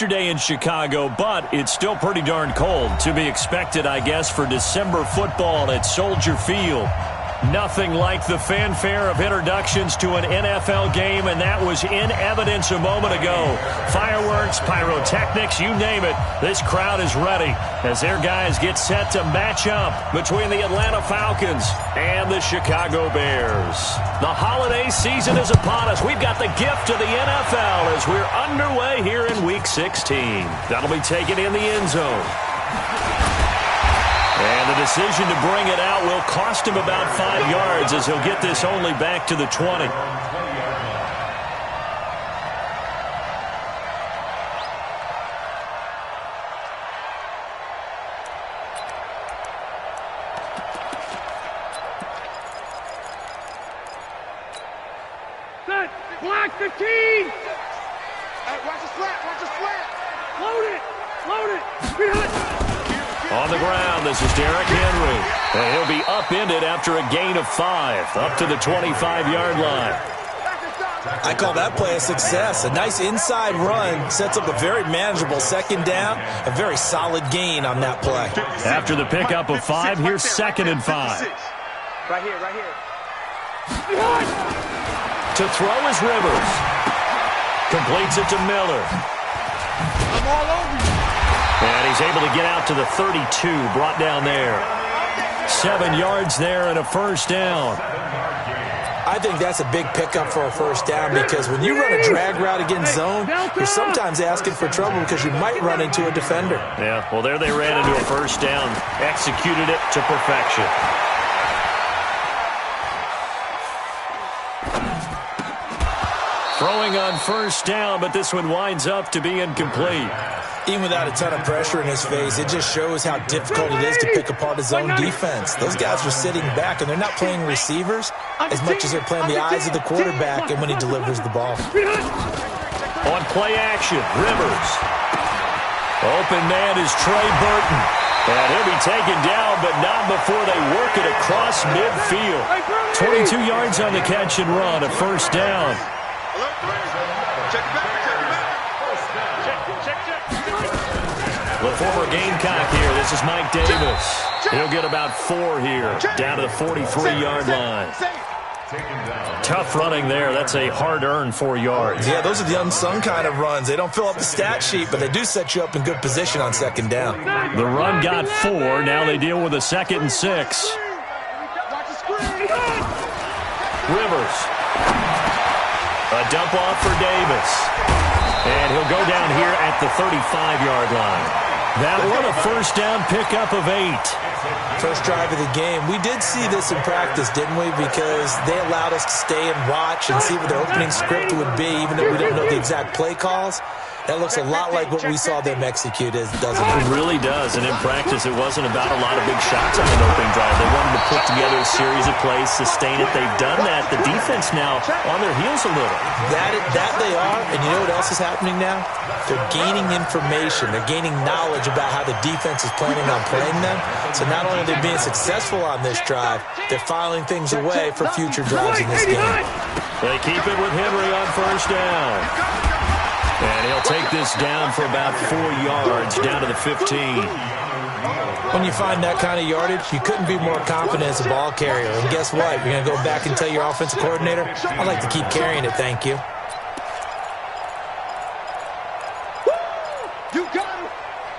Yesterday in Chicago, but it's still pretty darn cold. To be expected, I guess, for December football at Soldier Field. Nothing like the fanfare of introductions to an NFL game, and that was in evidence a moment ago. Fireworks, pyrotechnics, you name it. This crowd is ready as their guys get set to match up between the Atlanta Falcons and the Chicago Bears. The holiday season is upon us. We've got the gift of the NFL as we're underway here in Week 16. That'll be taken in the end zone. And the decision to bring it out will cost him about 5 yards as he'll get this only back to the 20. Set. Block 15. Watch the slant. Watch the slant. Load it. Load it. Behind. On the ground, this is Derrick Henry. And he'll be upended after a gain of 5, up to the 25-yard line. I call that play a success. A nice inside run sets up a very manageable second down, a very solid gain on that play. After the pickup of 5, here's 2nd and 5. Right here, right here. To throw is Rivers. Completes it to Miller. I'm all over you. And he's able to get out to the 32, brought down there. 7 yards there and a first down. I think that's a big pickup for a first down because when you run a drag route against zone, you're sometimes asking for trouble because you might run into a defender. Yeah, well, there they ran into a first down, executed it to perfection. Throwing on first down, but this one winds up to be incomplete. Even without a ton of pressure in his face, it just shows how difficult it is to pick apart his own defense. Those guys are sitting back, and they're not playing receivers as much as they're playing the eyes of the quarterback and when he delivers the ball. On play action, Rivers. Open man is Trey Burton. And he'll be taken down, but not before they work it across midfield. 22 yards on the catch and run, a first down. The former Gamecock here. This is Mike Davis. He'll get about 4 here, down to the 43-yard line. Tough running there. That's a hard-earned 4 yards. Yeah, those are the unsung kind of runs. They don't fill up the stat sheet, but they do set you up in good position on second down. The run got 4. Now they deal with a 2nd and 6. Rivers. A dump off for Davis. And he'll go down here at the 35-yard line. That one a first down pickup of 8. First drive of the game. We did see this in practice, didn't we? Because they allowed us to stay and watch and see what their opening script would be, even though we don't know the exact play calls. That looks a lot like what we saw them execute, doesn't it? It really does. And in practice, it wasn't about a lot of big shots on an opening drive. They wanted to put together a series of plays, sustain it. They've done that. The defense now on their heels a little. That they are. And you know what else is happening now? They're gaining information. They're gaining knowledge about how the defense is planning on playing them. So not only are they being successful on this drive, they're filing things away for future drives in this game. They keep it with Henry on first down. And he'll take this down for about 4 yards, down to the 15. When you find that kind of yardage, you couldn't be more confident as a ball carrier. And guess what? You're going to go back and tell your offensive coordinator, I'd like to keep carrying it, thank you. You got him.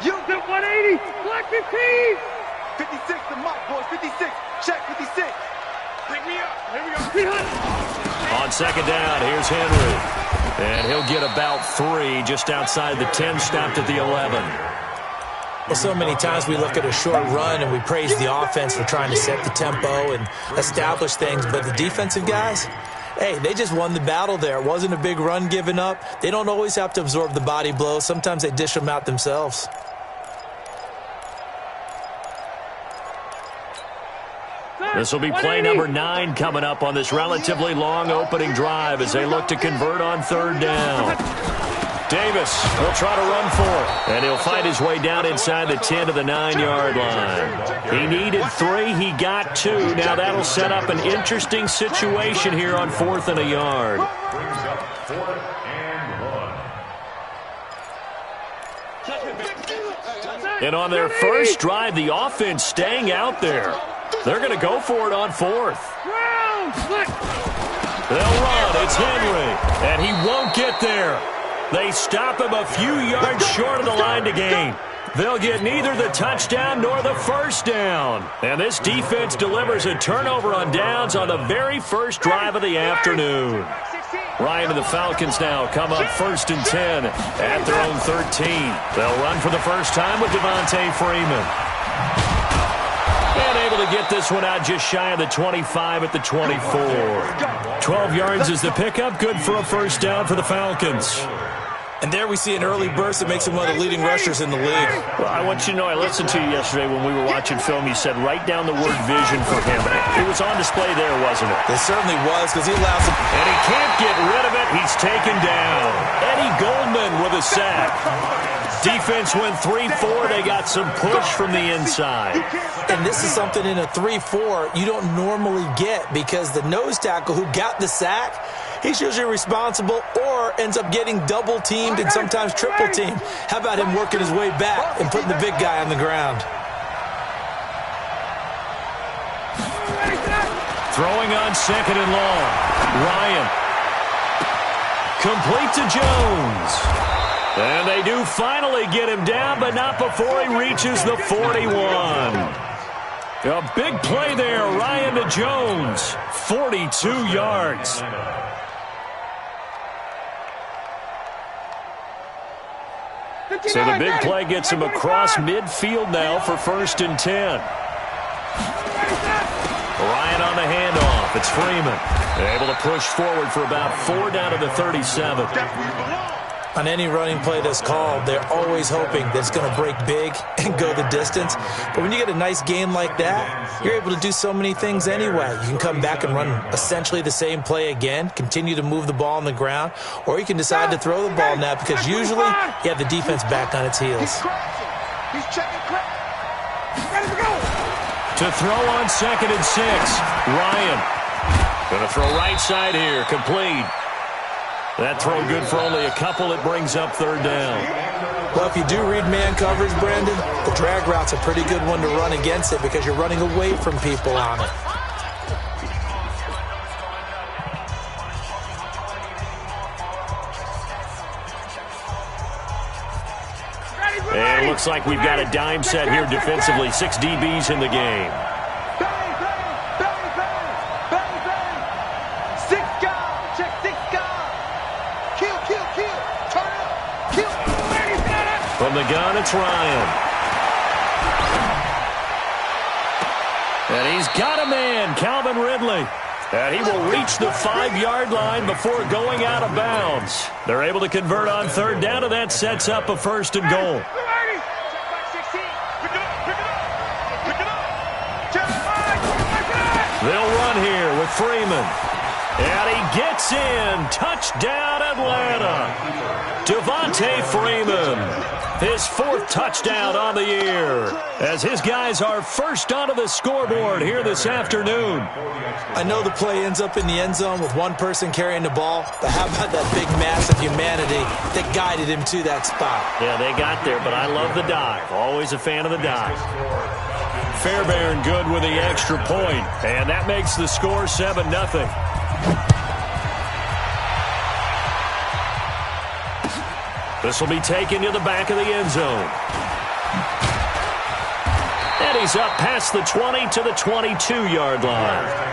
You the 180. Block 15. 56 the mark, boys. 56. Check 56. Pick me up. Here we go. On second down, here's Henry. And he'll get about 3 just outside the 10, stopped at the 11. Well, so many times we look at a short run and we praise the offense for trying to set the tempo and establish things. But the defensive guys, hey, they just won the battle there. It wasn't a big run given up. They don't always have to absorb the body blows. Sometimes they dish them out themselves. This will be play number 9 coming up on this relatively long opening drive as they look to convert on third down. Davis will try to run for it, and he'll find his way down inside the 10 to the 9-yard line. He needed 3. He got 2. Now that'll set up an interesting situation here on 4th and a yard. And on their first drive, the offense staying out there. They're going to go for it on fourth. They'll run. It's Henry. And he won't get there. They stop him a few yards short of the line to gain. They'll get neither the touchdown nor the first down. And this defense delivers a turnover on downs on the very first drive of the afternoon. Ryan and the Falcons now come up 1st and 10 at their own 13. They'll run for the first time with Devontae Freeman. And able to get this one out just shy of the 25 at the 24. 12 yards is the pickup. Good for a first down for the Falcons. And there we see an early burst that makes him one of the leading rushers in the league. Well, I want you to know, I listened to you yesterday when we were watching film. You said write down the word vision for him. It was on display there, wasn't it? It certainly was, because he allows him. And he can't get rid of it. He's taken down. Eddie Goldman with a sack. Defense went 3-4. They got some push from the inside. And this is something in a 3-4 you don't normally get, because the nose tackle who got the sack, he's usually responsible or ends up getting double-teamed and sometimes triple-teamed. How about him working his way back and putting the big guy on the ground? Throwing on 2nd and long. Ryan. Complete to Jones. And they do finally get him down, but not before he reaches the 41. A big play there, Ryan to Jones. 42 yards. So the big play gets him across midfield now for 1st and 10. Ryan on the handoff. It's Freeman. They're able to push forward for about 4 down to the 37. On any running play that's called, they're always hoping that it's going to break big and go the distance. But when you get a nice gain like that, you're able to do so many things anyway. You can come back and run essentially the same play again, continue to move the ball on the ground, or you can decide to throw the ball now, because usually you have the defense back on its heels. He's checking crap. To throw on 2nd and 6, Ryan. Going to throw right side here, complete. That throw good for only a couple. It brings up 3rd down. Well, if you do read man coverage, Brandon, the drag route's a pretty good one to run against it, because you're running away from people on it. And it looks like we've got a dime set here defensively. 6 DBs in the game. From the gun, it's Ryan. And he's got a man, Calvin Ridley. And he will reach the 5-yard line before going out of bounds. They're able to convert on 3rd down, and that sets up a 1st and goal. They'll run here with Freeman. And he gets in. Touchdown, Atlanta. Devontae Freeman. His 4th touchdown on the year, as his guys are first onto the scoreboard here this afternoon. I know the play ends up in the end zone with one person carrying the ball, but how about that big mass of humanity that guided him to that spot? Yeah, they got there, but I love the dive. Always a fan of the dive. Fairbairn good with the extra point, and that makes the score 7-0. This will be taken to the back of the end zone. And he's up past the 20 to the 22-yard line.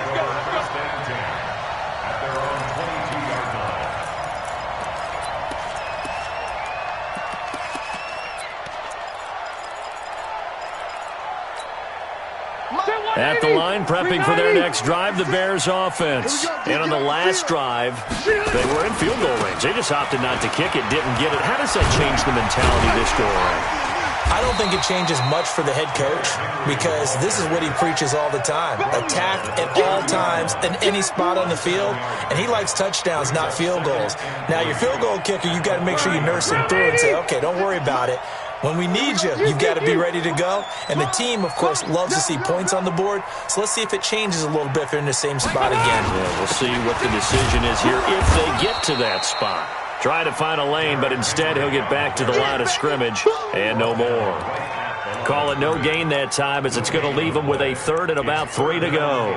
At the line, prepping for their next drive, the Bears offense. And on the last drive, they were in field goal range. They just opted not to kick it, didn't get it. How does that change the mentality this go around? I don't think it changes much for the head coach, because this is what he preaches all the time. Attack at all times in any spot on the field, and he likes touchdowns, not field goals. Now, your field goal kicker, you've got to make sure you nurse him through and say, okay, don't worry about it. When we need you, you've got to be ready to go. And the team, of course, loves to see points on the board. So let's see if it changes a little bit if they're in the same spot again. Yeah, we'll see what the decision is here if they get to that spot. Trying to find a lane, but instead he'll get back to the line of scrimmage and no more. Call it no gain that time as it's going to leave him with a third and about 3 to go.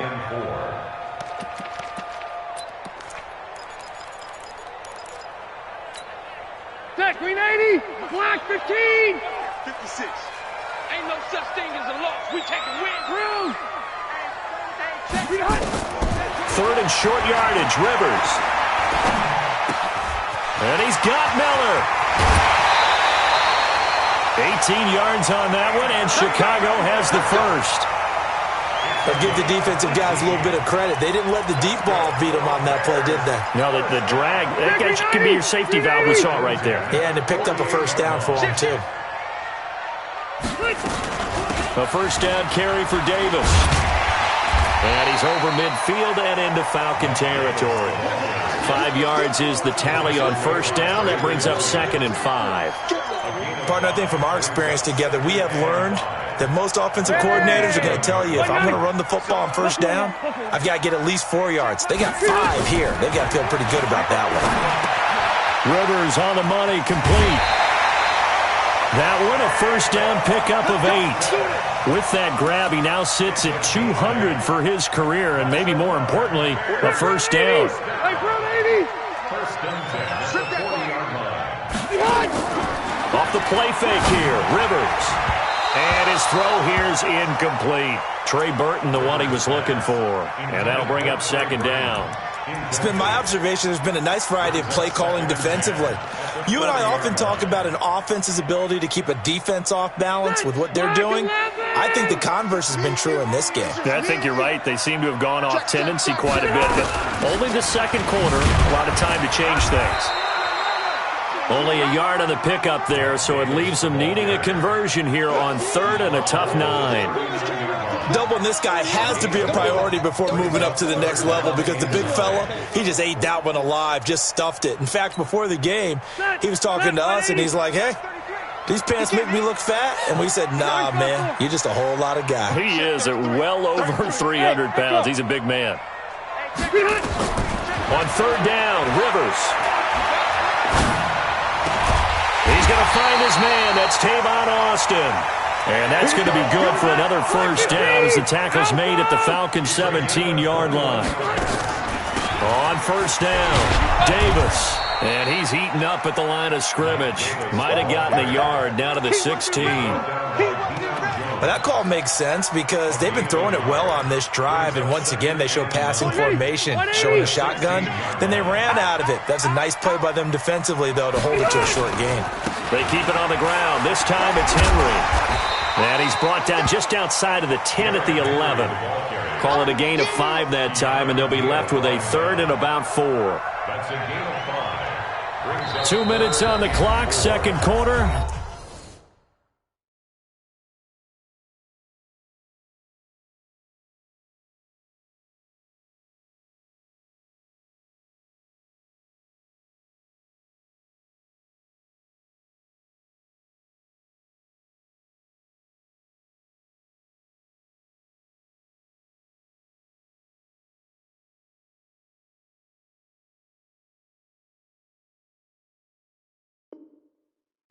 Set, green 80, black 15. 56. Ain't no such thing as a loss. We take a win. Through. Third and short yardage, Rivers. And he's got Miller. 18 yards on that one, and Chicago has the first. But give the defensive guys a little bit of credit. They didn't let the deep ball beat them on that play, did they? No, the drag, that could be your safety valve. We saw it right there. Yeah, and it picked up a first down for them, too. A first down carry for Davis. And he's over midfield and into Falcon territory. 5 yards is the tally on first down. That brings up 2nd and 5. Partner, I think from our experience together, we have learned that most offensive coordinators are going to tell you, if I'm going to run the football on first down, I've got to get at least 4 yards. They got 5 here. They've got to feel pretty good about that one. Rivers on the money, complete. That one, a first down pickup of 8. With that grab, he now sits at 200 for his career, and maybe more importantly, a first down. Off the play fake here, Rivers. And his throw here is incomplete. Trey Burton, the one he was looking for. And that'll bring up 2nd down. It's been my observation there's been a nice variety of play calling defensively. You and I often talk about an offense's ability to keep a defense off balance with what they're doing. I think the converse has been true in this game. Yeah, I think you're right. They seem to have gone off tendency quite a bit. But only the second quarter, a lot of time to change things. Only a yard on the pickup there, so it leaves them needing a conversion here on 3rd and a tough 9. Doubling this guy has to be a priority before moving up to the next level because the big fella, he just ate that one alive, just stuffed it. In fact, before the game, he was talking to us, and he's like, hey, these pants make me look fat? And we said, nah, man, you're just a whole lot of guy. He is at well over 300 pounds. He's a big man. On 3rd down, Rivers. He's going to find his man. That's Tavon Austin. And that's going to be good for another first down as the tackle's made at the Falcons' 17-yard line. On first down, Davis. And he's heating up at the line of scrimmage. Might have gotten a yard down to the 16. But that call makes sense because they've been throwing it well on this drive, and once again they show passing formation, showing a shotgun. Then they ran out of it. That's a nice play by them defensively, though, to hold it to a short gain. They keep it on the ground. This time it's Henry. And he's brought down just outside of the 10 at the 11. Call it a gain of 5 that time, and they'll be left with a 3rd and about 4. 2 minutes on the clock, second quarter.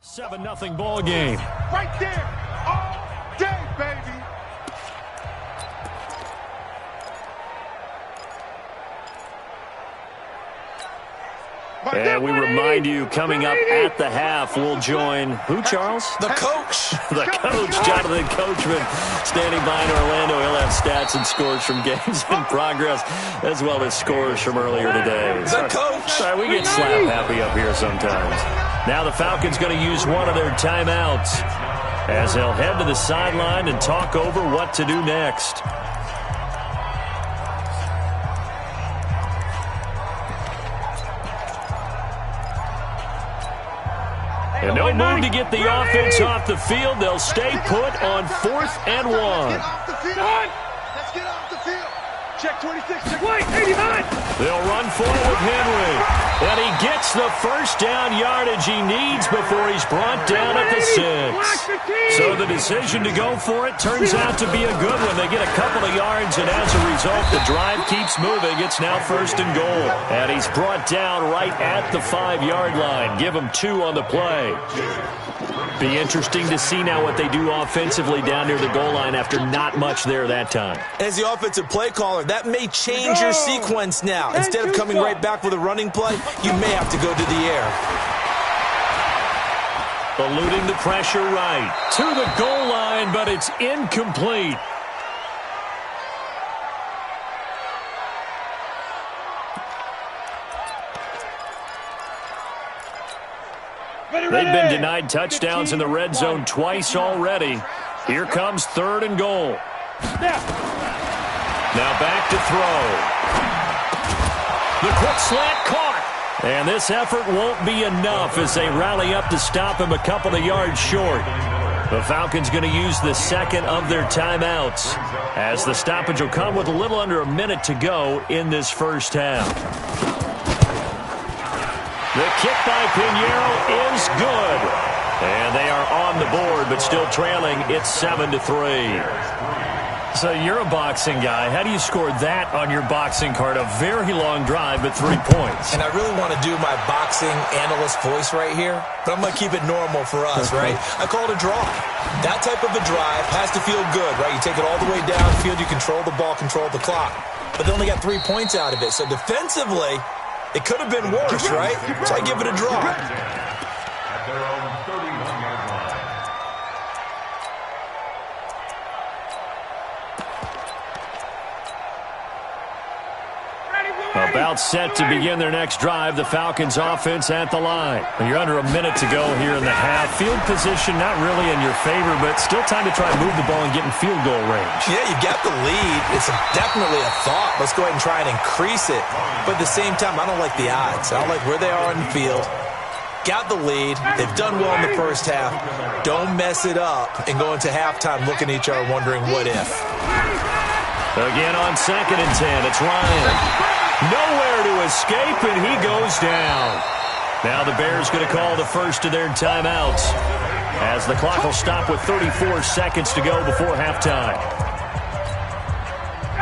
Seven 0 ball game. Right there, all day, baby. And we remind you, coming up at the half, we'll join who, Charles? The coach. The coach, Jonathan Coachman, standing by in Orlando. He'll have stats and scores from games in progress, as well as scores from earlier today. The coach. Sorry, we get slap happy up here sometimes. Now the Falcons going to use one of their timeouts as they'll head to the sideline and talk over what to do next. And no move to get the offense off the field. They'll stay put on 4th and 1. Let's get off the field. Check Wait, 89. They'll run for it with Henry. And he gets the first down yardage he needs before he's brought down at the 6. So the decision to go for it turns out to be a good one. They get a couple of yards, and as a result, the drive keeps moving. It's now 1st and goal. And he's brought down right at the 5-yard line. Give him 2 on the play. Be interesting to see now what they do offensively down near the goal line after not much there that time. As the offensive play caller, that may change your sequence now. Instead of coming right back with a running play, you may have to go to the air. Eluding the pressure right. To the goal line, but it's incomplete. They've been denied touchdowns in the red zone twice already. Here comes 3rd and goal. Now back to throw. The quick slant caught. And this effort won't be enough as they rally up to stop him a couple of yards short. The Falcons going to use the 2nd of their timeouts as the stoppage will come with a little under a minute to go in this first half. The kick by Pinheiro is good. And they are on the board, but still trailing. It's 7-3. So you're a boxing guy. How do you score that on your boxing card? A very long drive, but 3 points. And I really want to do my boxing analyst voice right here, but I'm going to keep it normal for us, right? I call it a draw. That type of a drive has to feel good, right? You take it all the way downfield, you control the ball, control the clock. But they only got 3 points out of it. So defensively, it could have been worse, right? So I give it a draw. About set to begin their next drive. The Falcons offense at the line. You're under a minute to go here in the half. Field position not really in your favor, but still time to try and move the ball and get in field goal range. Yeah, you've got the lead. It's definitely a thought. Let's go ahead and try and increase it. But at the same time, I don't like the odds. I don't like where they are on the field. Got the lead. They've done well in the first half. Don't mess it up and go into halftime looking at each other wondering what if. Again on 2nd and 10. It's Ryan. Nowhere to escape, and he goes down. Now the Bears going to call the first of their timeouts as the clock will stop with 34 seconds to go before halftime.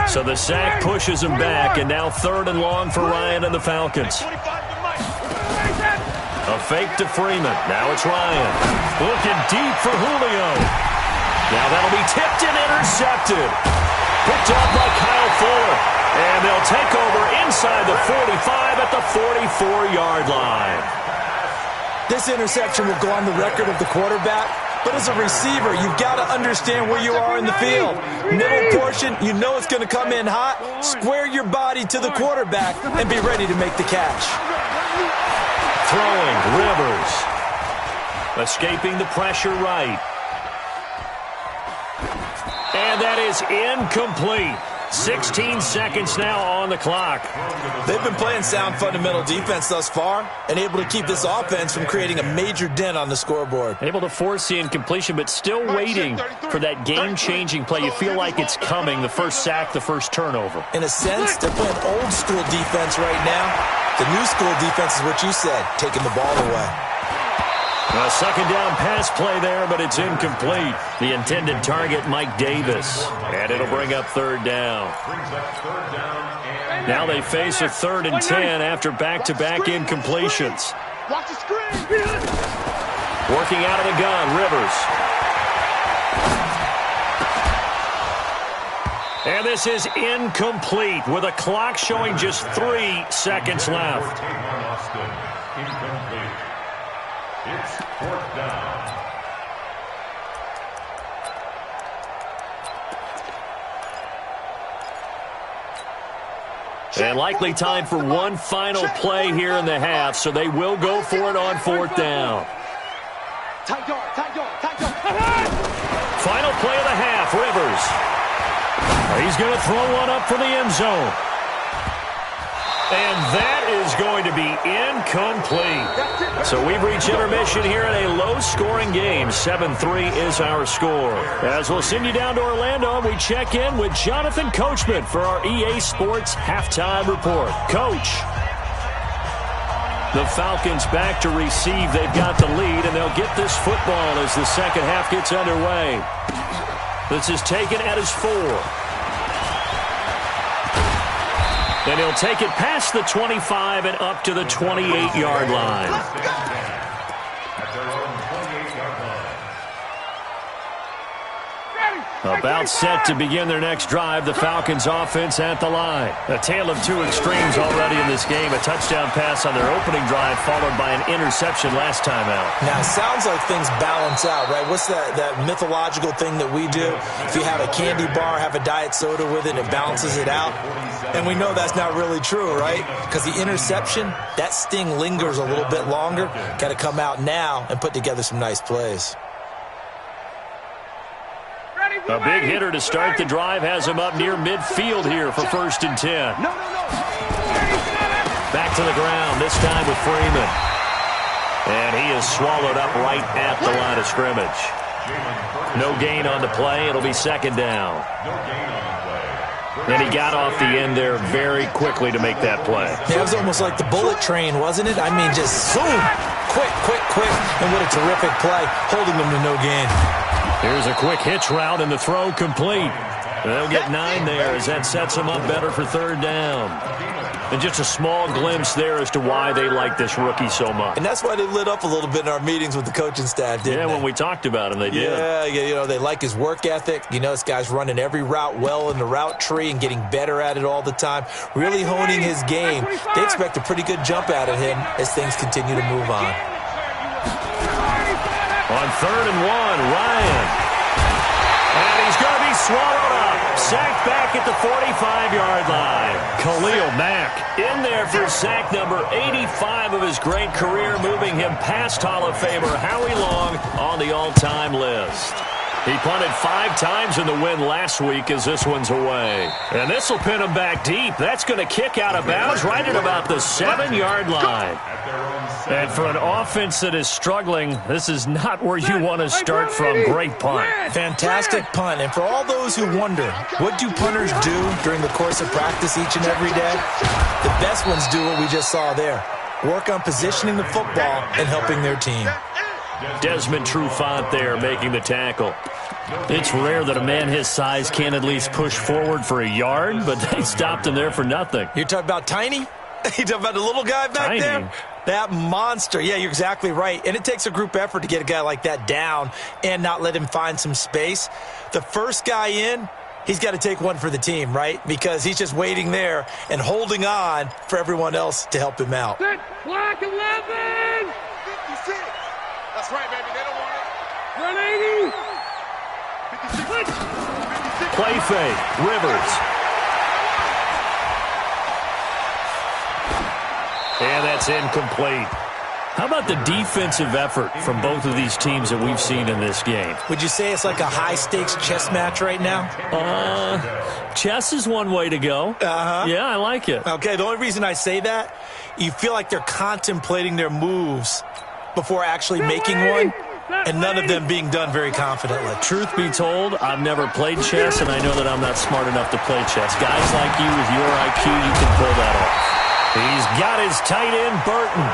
So the sack pushes him back, and now 3rd and long for Ryan and the Falcons. A fake to Freeman. Now it's Ryan. Looking deep for Julio. Now that'll be tipped and intercepted. Picked up by Kyle Fuller. And they'll take over inside the 45 at the 44-yard line. This interception will go on the record of the quarterback, but as a receiver, you've got to understand where you are in the field. Middle portion, you know it's going to come in hot. Square your body to the quarterback and be ready to make the catch. Throwing, Rivers. Escaping the pressure right. And that is incomplete. 16 seconds now on the clock. They've been playing sound fundamental defense thus far and able to keep this offense from creating a major dent on the scoreboard. Able to force the incompletion, but still waiting for that game-changing play. You feel like it's coming, the first sack, the first turnover. In a sense, they're playing old-school defense right now. The new school defense is what you said, taking the ball away. A second down pass play there, but it's incomplete. The intended target, Mike Davis. And it'll bring up 3rd down. Now they face a 3rd and 10 after back-to-back incompletions. Watch the screen. Working out of the gun, Rivers. And this is incomplete with a clock showing just 3 seconds left. It's 4th down. And likely time for one final play here in the half, so they will go for it on 4th down. Tight yard, tight yard, tight yard. Final play of the half, Rivers. He's going to throw one up for the end zone. And that is going to be incomplete. So we've reached intermission here in a low-scoring game. 7-3 is our score. As we'll send you down to Orlando, we check in with Jonathan Coachman for our EA Sports Halftime Report. Coach. The Falcons back to receive. They've got the lead, and they'll get this football as the second half gets underway. This is taken at his 4. And he'll take it past the 25 and up to the 28-yard line. About set to begin their next drive, the Falcons offense at the line. A tale of two extremes already in this game. A touchdown pass on their opening drive followed by an interception last time out. Now, it sounds like things balance out, right? What's that mythological thing that we do? If you have a candy bar, have a diet soda with it, it balances it out. And we know that's not really true, right? Because the interception, that sting lingers a little bit longer. Got to come out now and put together some nice plays. A big hitter to start the drive has him up near midfield here for 1st and 10. Back to the ground, this time with Freeman. And he is swallowed up right at the line of scrimmage. No gain on the play. It'll be 2nd down. And he got off the end there very quickly to make that play. Yeah, it was almost like the bullet train, wasn't it? I mean, just zoom. Quick. And what a terrific play, holding them to no gain. Here's a quick hitch route, and the throw complete. They'll get 9 there as that sets them up better for 3rd down. And just a small glimpse there as to why they like this rookie so much. And that's why they lit up a little bit in our meetings with the coaching staff, didn't they? Yeah, when we talked about him, they did. Yeah, you know, they like his work ethic. You know, this guy's running every route well in the route tree and getting better at it all the time, really honing his game. They expect a pretty good jump out of him as things continue to move on. On 3rd and 1, Ryan. And he's going to be swallowed up. Sacked back at the 45-yard line. Khalil Mack in there for sack number 85 of his great career, moving him past Hall of Famer Howie Long on the all-time list. He punted 5 times in the win last week as this one's away. And this will pin him back deep. That's going to kick out of bounds right at about the 7-yard line. And for an offense that is struggling, this is not where you want to start from. Great punt. Fantastic punt. And for all those who wonder, what do punters do during the course of practice each and every day? The best ones do what we just saw there. Work on positioning the football and helping their team. Desmond Trufant there making the tackle. It's rare that a man his size can at least push forward for a yard, but they stopped him there for nothing. You're talking about Tiny? You talking about the little guy back Tiny. there? That monster. Yeah, you're exactly right. And it takes a group effort to get a guy like that down and not let him find some space. The first guy in, he's got to take one for the team, right? Because he's just waiting there and holding on for everyone else to help him out. Block 11! 56! That's right, baby. They don't want it. 180! 56! Play fake. Rivers. And that's incomplete. How about the defensive effort from both of these teams that we've seen in this game? Would you say it's like a high-stakes chess match right now? Chess is one way to go. Yeah, I like it. Okay, the only reason I say that, you feel like they're contemplating their moves before actually making one, and none of them being done very confidently. Truth be told, I've never played chess, and I know that I'm not smart enough to play chess. Guys like you with your IQ, you can pull that off. He's got his tight end, Burton.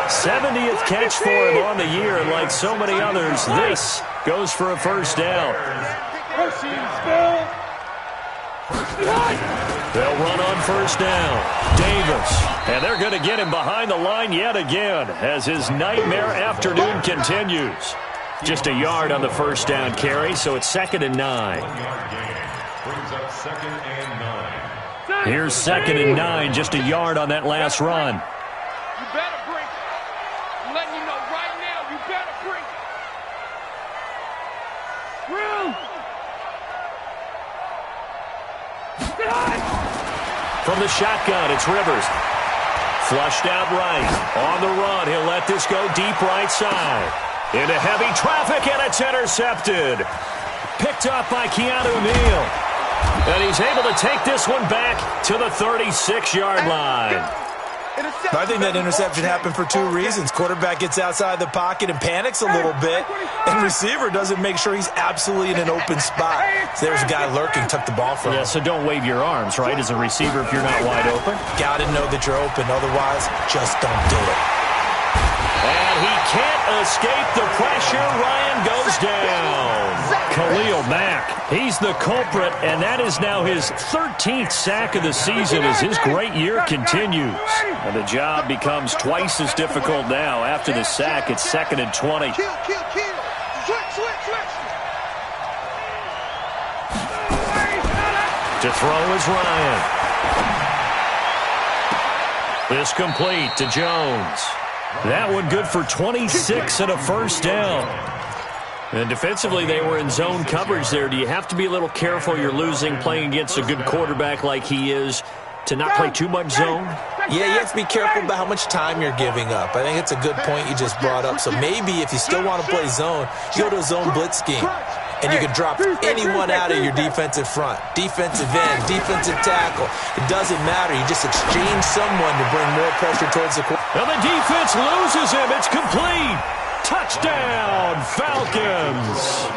70th catch for him on the year, and like so many others, this goes for a 1st down. They'll run on 1st down. Davis. And they're going to get him behind the line yet again as his nightmare afternoon continues. Just a yard on the 1st down carry, so it's 2nd and 9. Brings up 2nd and 9. Here's 2nd and 9, just a yard on that last run. You better bring it. I'm letting you know right now, you better bring it. From the shotgun, it's Rivers. Flushed out right. On the run, he'll let this go deep right side. Into heavy traffic, and it's intercepted. Picked up by Keanu Neal. And he's able to take this one back to the 36-yard line. I think that interception happened for two reasons. Quarterback gets outside the pocket and panics a little bit, and receiver doesn't make sure he's absolutely in an open spot. So there's a guy lurking, took the ball from him. Yeah, so don't wave your arms, right, as a receiver if you're not wide open. Got to know that you're open. Otherwise, just don't do it. And he can't escape the pressure. Ryan goes down. Khalil Mack, he's the culprit, and that is now his 13th sack of the season as his great year continues. And the job becomes twice as difficult now. After the sack, it's 2nd and 20. Kill. Switch. To throw is Ryan. This complete to Jones. That one good for 26 and a first down. And defensively, they were in zone coverage there. Do you have to be a little careful? You're losing playing against a good quarterback like he is to not play too much zone? Yeah, you have to be careful about how much time you're giving up. I think it's a good point you just brought up. So maybe if you still want to play zone, you go to a zone blitz scheme. And you can drop anyone out of your defensive front. Defensive end, defensive tackle. It doesn't matter. You just exchange someone to bring more pressure towards the quarterback. And the defense loses him. It's complete. Touchdown, Falcons.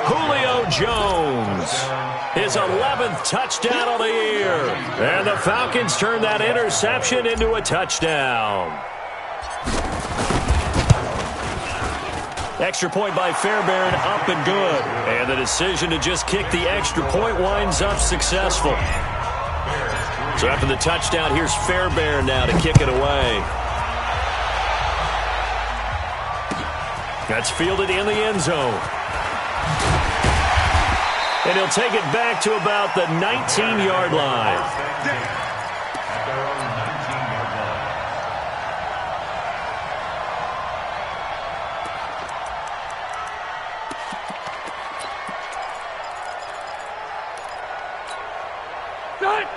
Julio Jones, his 11th touchdown of the year. And the Falcons turn that interception into a touchdown. Extra point by Fairbairn, up and good. And the decision to just kick the extra point winds up successful. So after the touchdown, here's Fairbairn now to kick it away. That's fielded in the end zone. And he'll take it back to about the 19-yard line.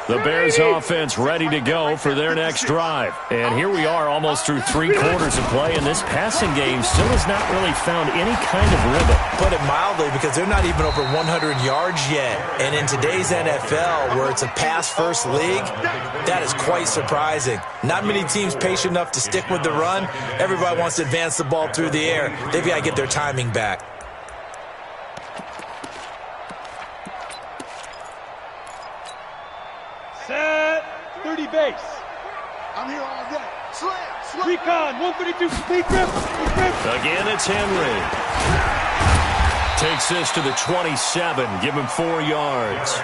The Bears offense ready to go for their next drive. And here we are almost through 3 quarters of play, and this passing game still has not really found any kind of rhythm. Put it mildly, because they're not even over 100 yards yet. And in today's NFL, where it's a pass-first league, that is quite surprising. Not many teams patient enough to stick with the run. Everybody wants to advance the ball through the air. They've got to get their timing back. Set, 30 base. I'm here all day. Slam. Recon, 132, complete grip. Again, it's Henry. Takes this to the 27, give him 4 yards.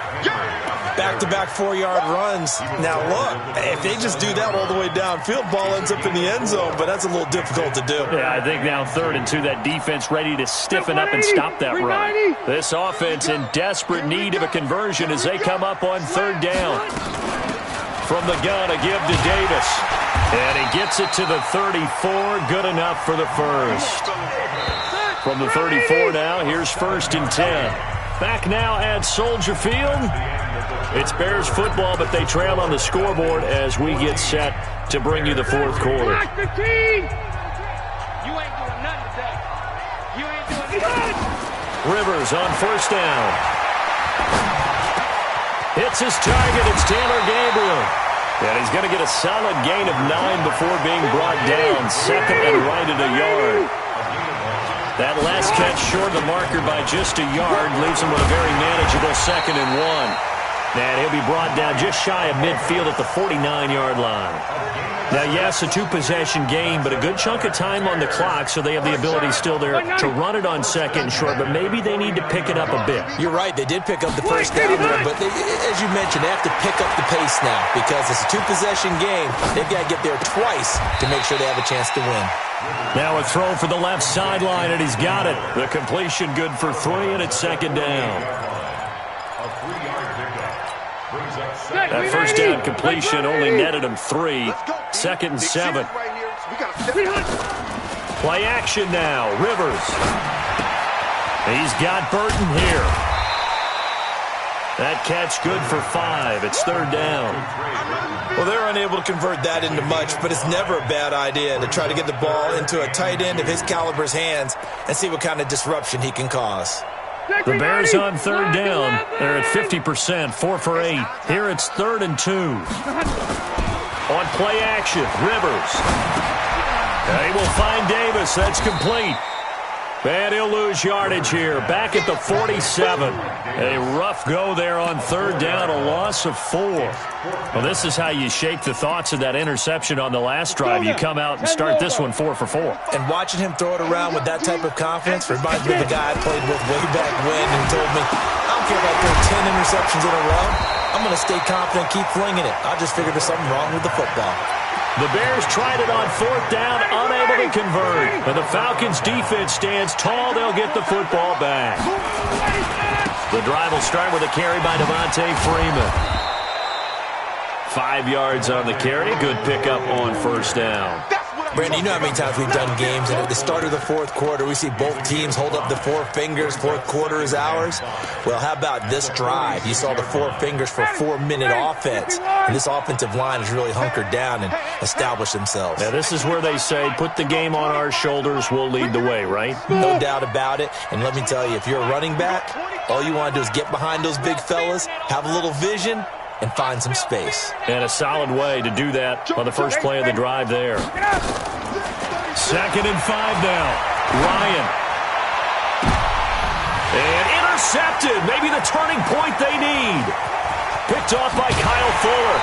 Back-to-back 4-yard runs. Now, look, if they just do that all the way downfield, ball ends up in the end zone, but that's a little difficult to do. Yeah, I think now 3rd and 2, that defense ready to stiffen up and stop that run. This offense in desperate need of a conversion as they come up on 3rd down. From the gun, a give to Davis. And he gets it to the 34, good enough for the first. From the 34 now, here's 1st and 10. Back now at Soldier Field. It's Bears football, but they trail on the scoreboard as we get set to bring you the 4th quarter. You ain't doing nothing today. You ain't doing nothing. Rivers on 1st down. Hits his target. It's Taylor Gabriel. And he's going to get a solid gain of 9 before being brought down. 2nd and right at a yard. That last catch short of the marker by just a yard leaves him with a very manageable 2nd and 1. And he'll be brought down just shy of midfield at the 49-yard line. Now, yes, a 2-possession game, but a good chunk of time on the clock, so they have the ability still there to run it on 2nd and short, but maybe they need to pick it up a bit. You're right. They did pick up the first down there, but as you mentioned, they have to pick up the pace now because it's a 2-possession game. They've got to get there twice to make sure they have a chance to win. Now a throw for the left sideline, and he's got it. The completion good for 3, and it's 2nd down. That first down completion only netted him 3. 2nd and 7. Play action now. Rivers. He's got Burton here. That catch good for 5. It's 3rd down. Well, they're unable to convert that into much, but it's never a bad idea to try to get the ball into a tight end of his caliber's hands and see what kind of disruption he can cause. The Bears on third down. They're at 50%, 4 for 8. Here it's 3rd and 2. On play action, Rivers. They will find Davis. That's complete. And he'll lose yardage here. Back at the 47. A rough go there on third down, a loss of 4. Well, this is how you shake the thoughts of that interception on the last drive. You come out and start this one 4 for 4. And watching him throw it around with that type of confidence reminds me of the guy I played with way back when who told me, I don't care if I throw 10 interceptions in a row. I'm going to stay confident, keep flinging it. I just figured there's something wrong with the football. The Bears tried it on 4th down, unable to convert. And the Falcons' defense stands tall. They'll get the football back. The drive will start with a carry by Devontae Freeman. 5 yards on the carry. Good pickup on first down. Brandon, you know how many times we've done games, and at the start of the fourth quarter, we see both teams hold up the 4 fingers, fourth quarter is ours. Well, how about this drive? You saw the 4 fingers for 4-minute offense, and this offensive line has really hunkered down and established themselves. Now, this is where they say, put the game on our shoulders, we'll lead the way, right? No doubt about it, and let me tell you, if you're a running back, all you want to do is get behind those big fellas, have a little vision, and find some space. And a solid way to do that on the first play of the drive there. 2nd and 5 now. Ryan. And intercepted. Maybe the turning point they need. Picked off by Kyle Fuller.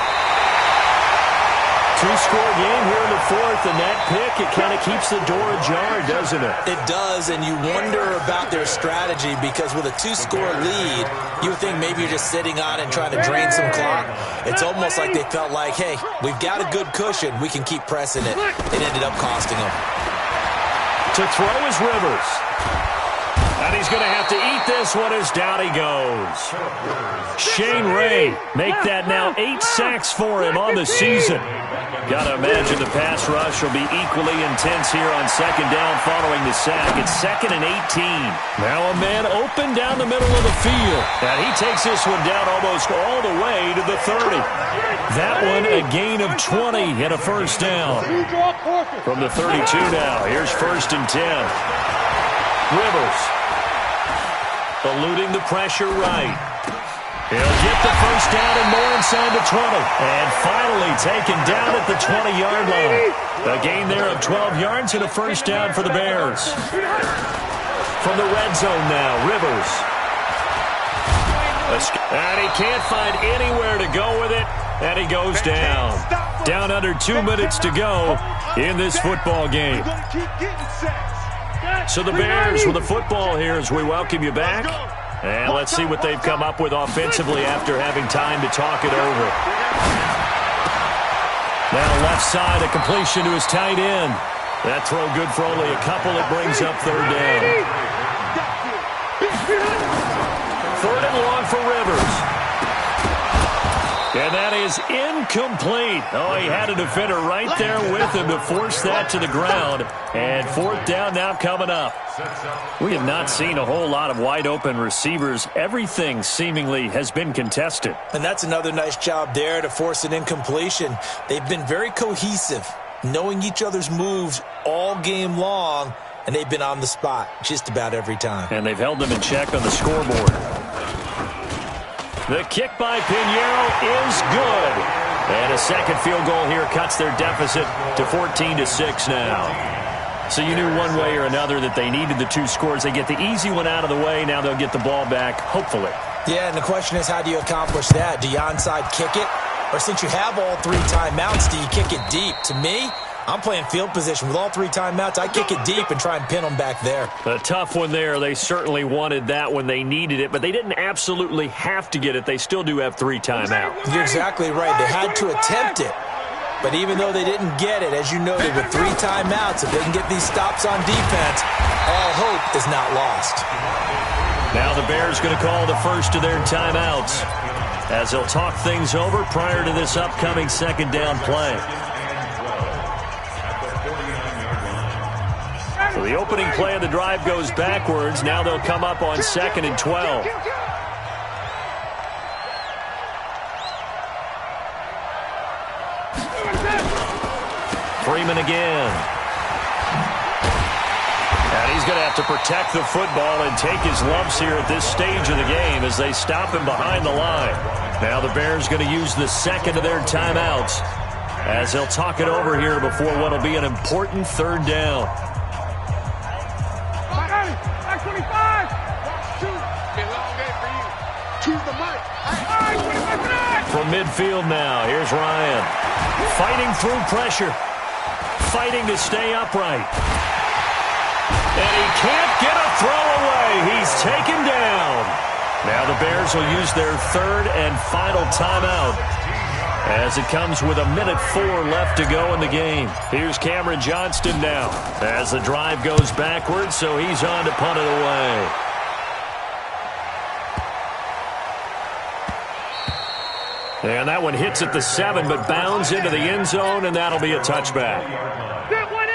2-score game here in the 4th, and that pick, it kind of keeps the door ajar, doesn't it? It does, and you wonder about their strategy because with a 2-score lead, you would think maybe you're just sitting on it and trying to drain some clock. It's almost like they felt like, hey, we've got a good cushion. We can keep pressing it. It ended up costing them. To throw is Rivers. And he's going to have to eat this one as down he goes. Shane Ray make that now 8 sacks for him on the season. Got to imagine the pass rush will be equally intense here on 2nd down following the sack. It's 2nd and 18. Now a man open down the middle of the field. And he takes this one down almost all the way to the 30. That one a gain of 20 and a first down. From the 32 now, here's 1st and 10. Rivers. Eluding the pressure right. He'll get the first down and more inside the 20. And finally taken down at the 20-yard line. A gain there of 12 yards and a first down for the Bears. From the red zone now, Rivers. And he can't find anywhere to go with it. And he goes down. Down under 2 minutes to go in this football game. So the Bears with the football here as we welcome you back. And let's see what they've come up with offensively after having time to talk it over. Now left side, a completion to his tight end. That throw good for only a couple. It brings up 3rd down. 3rd and long for Rivers. And that is incomplete. Oh, he had a defender right there with him to force that to the ground. And 4th down now coming up. We have not seen a whole lot of wide-open receivers. Everything seemingly has been contested. And that's another nice job there to force an incompletion. They've been very cohesive, knowing each other's moves all game long, and they've been on the spot just about every time. And they've held them in check on the scoreboard. The kick by Pinheiro is good. And a second field goal here cuts their deficit to 14-6 now. So you knew one way or another that they needed the 2 scores. They get the easy one out of the way. Now they'll get the ball back, hopefully. Yeah, and the question is, how do you accomplish that? Do you onside kick it? Or since you have all 3 timeouts, do you kick it deep? To me, I'm playing field position. With all 3 timeouts, I kick it deep and try and pin them back there. A tough one there. They certainly wanted that when they needed it, but they didn't absolutely have to get it. They still do have 3 timeouts. You're exactly right. They had to attempt it. But even though they didn't get it, as you noted, with 3 timeouts, if they can get these stops on defense, all hope is not lost. Now the Bears going to call the first of their timeouts as they'll talk things over prior to this upcoming 2nd down play. So the opening play of the drive goes backwards. Now they'll come up on 2nd and 12. Freeman again. And he's going to have to protect the football and take his lumps here at this stage of the game as they stop him behind the line. Now the Bears going to use the second of their timeouts as they'll talk it over here before what will be an important third down. Back 25. From midfield now, here's Ryan. Fighting through pressure. Fighting to stay upright. And he can't get a throw away. He's taken down. Now the Bears will use their third and final timeout as it comes with 1:04 left to go in the game. Here's Cameron Johnston now as the drive goes backwards, so he's on to punt it away. And that one hits at the 7, but bounds into the end zone, and that'll be a touchback.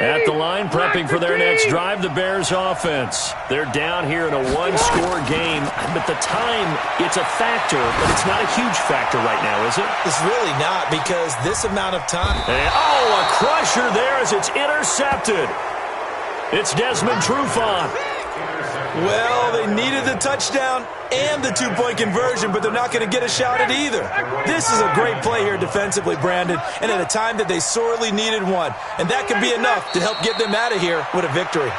At the line, prepping for their next drive, the Bears offense. They're down here in a one-score game, but the time, it's a factor, but it's not a huge factor right now, is it? It's really not, because this amount of time. And, a crusher there as it's intercepted. It's Desmond Trufant. Well, they needed the touchdown and the two-point conversion, but they're not going to get a shot at either. This is a great play here defensively, Brandon, and at a time that they sorely needed one. And that could be enough to help get them out of here with a victory.